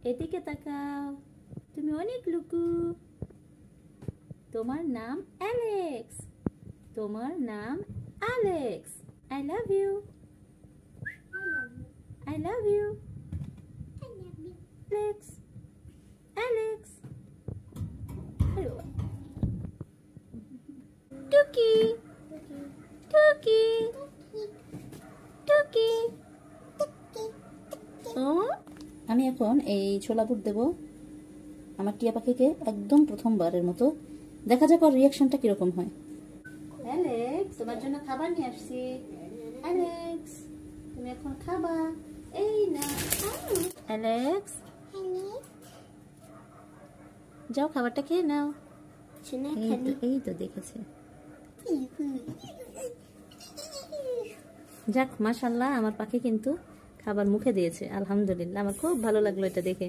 এদিকে তাকাও, তুমি অনেক লুকু। তোমার নাম অ্যালেক্স, তোমার নাম Alex. I love you, I love you Alex, Alex. টুকি, টুকি, টুকি। ও আমি এখন এই ছোলা বুট দেবো আমার টিয়া পাখিকে, একদম প্রথমবারের মতো। দেখা যাক ওর রিয়াকশনটা কিরকম হয়। অ্যালেক্স, তোমার জন্য খাবার নিয়ে আসছি। অ্যালেক্স, তুমি এখন খাবা। এই না অ্যালেক্স, যাও খাবারটা খেয়ে নাও। এই তো দেখেছে। যাক, মাশাআল্লাহ, আমার পাখি কিন্তু খাবার মুখে দিয়েছে। আলহামদুলিল্লাহ, আমার খুব ভালো লাগলো এটা দেখে।